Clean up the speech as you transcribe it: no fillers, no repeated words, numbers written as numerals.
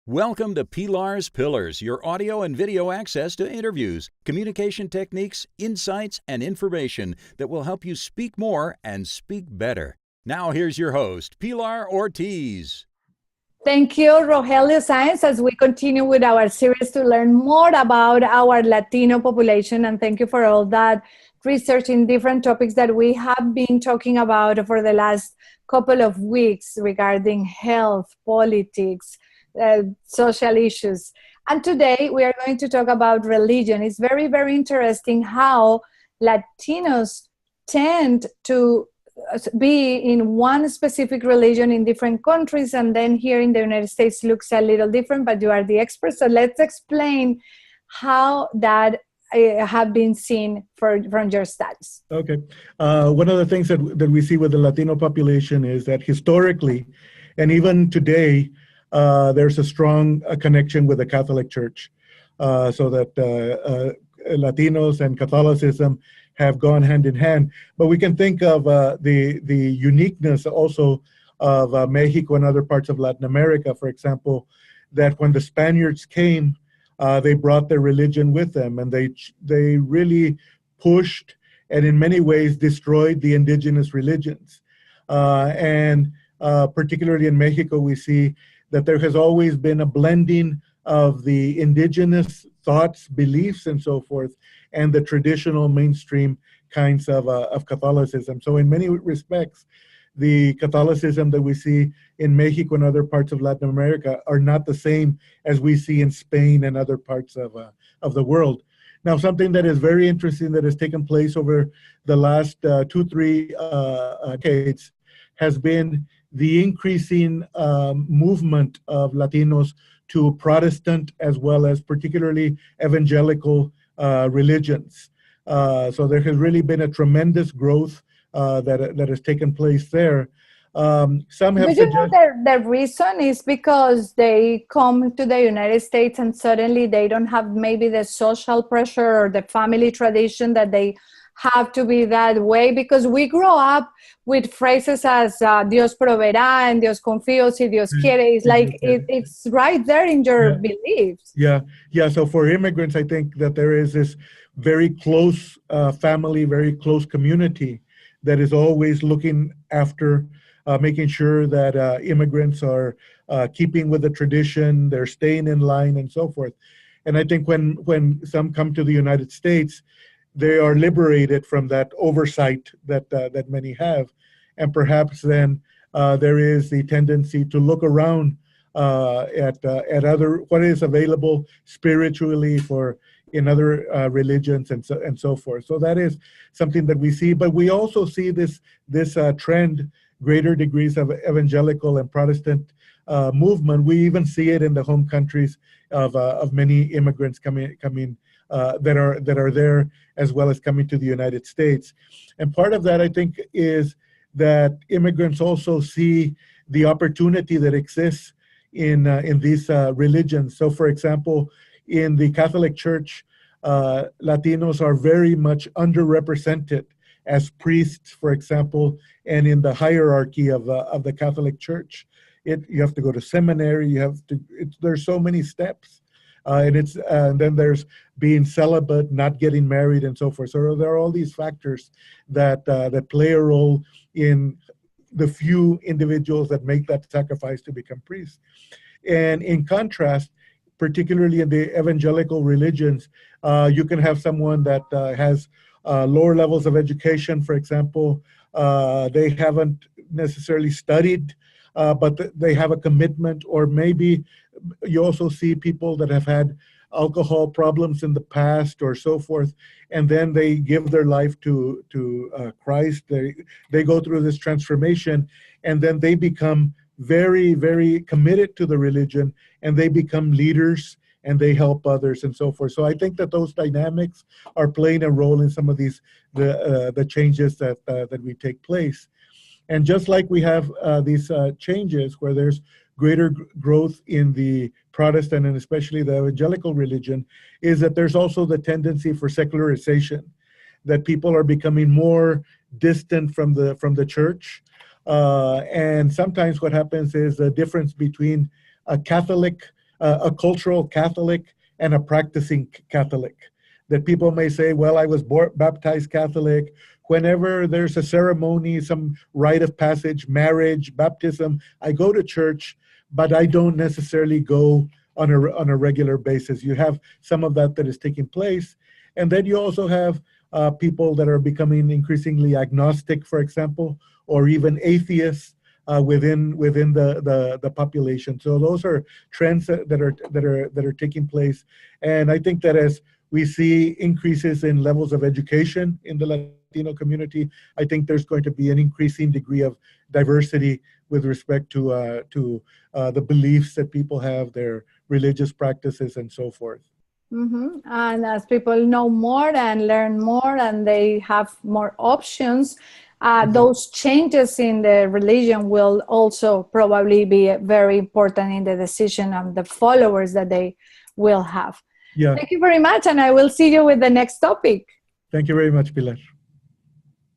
Welcome to Pilar's Pillars, your audio and video access to interviews, communication techniques, insights, and information that will help you speak more and speak better. Now here's your host, Pilar Ortiz. Thank you, Rogelio Sáenz, as we continue with our series to learn more about our Latino population. And thank you for all that research in different topics that we have been talking about for the last couple of weeks regarding health, politics, social issues. And today we are going to talk about religion. It's very, very interesting how Latinos tend to be in one specific religion in different countries, and then here in the United States looks a little different, but you are the expert, so let's explain how that have been seen from your studies. Okay. One of the things that we see with the Latino population is that historically, and even today, there's a strong connection with the Catholic Church, so that Latinos and Catholicism have gone hand in hand. But we can think of the uniqueness also of Mexico and other parts of Latin America, for example, that when the Spaniards came, they brought their religion with them, and they really pushed and in many ways destroyed the indigenous religions. And particularly in Mexico, we see that there has always been a blending of the indigenous thoughts, beliefs, and so forth, and the traditional mainstream kinds of Catholicism. So in many respects, the Catholicism that we see in Mexico and other parts of Latin America are not the same as we see in Spain and other parts of the world. Now, something that is very interesting that has taken place over the last 2-3 decades has been the increasing movement of Latinos to Protestant as well as particularly evangelical religions. So there has really been a tremendous growth that has taken place there. Some have suggested the reason is because they come to the United States and suddenly they don't have maybe the social pressure or the family tradition that they have to be that way, because we grow up with phrases as Dios proveerá and Dios confío si Dios quiere. It's like it's right there in your beliefs. Yeah. So for immigrants, I think that there is this very close family, very close community that is always looking after, making sure that immigrants are keeping with the tradition, they're staying in line, and so forth. And I think when some come to the United States, they are liberated from that oversight that many have, and perhaps then there is the tendency to look around at other what is available spiritually in other religions and so forth. So that is something that we see, but we also see this trend, greater degrees of evangelical and Protestant movement. We even see it in the home countries of many immigrants coming that are there, as well as coming to the United States. And part of that, I think, is that immigrants also see the opportunity that exists in these religions. So, for example, in the Catholic Church, Latinos are very much underrepresented as priests, for example, and in the hierarchy of the Catholic Church. You have to go to seminary. There's so many steps. And then there's being celibate, not getting married, and so forth. So there are all these factors that play a role in the few individuals that make that sacrifice to become priests. And in contrast, particularly in the evangelical religions, you can have someone that has lower levels of education, for example. They haven't necessarily studied, but they have a commitment, or maybe you also see people that have had alcohol problems in the past or so forth, and then they give their life to Christ. They go through this transformation, and then they become very, very committed to the religion, and they become leaders, and they help others, and so forth. So I think that those dynamics are playing a role in some of these the changes that we take place. And just like we have these changes where there's greater growth in the Protestant and especially the evangelical religion, is that there's also the tendency for secularization, that people are becoming more distant from the church. And sometimes what happens is the difference between a Catholic a cultural Catholic and a practicing Catholic. That people may say, well, I was baptized Catholic. Whenever there's a ceremony, some rite of passage, marriage, baptism, I go to church, but I don't necessarily go on a regular basis. You have some of that is taking place. And then you also have people that are becoming increasingly agnostic, for example, or even atheists within the population. So those are trends that are taking place. And I think that as we see increases in levels of education in the Latino community, I think there's going to be an increasing degree of diversity with respect to the beliefs that people have, their religious practices, and so forth. Mm-hmm. And as people know more and learn more and they have more options, those changes in the religion will also probably be very important in the decision of the followers that they will have. Yeah. Thank you very much, and I will see you with the next topic. Thank you very much, Pilar.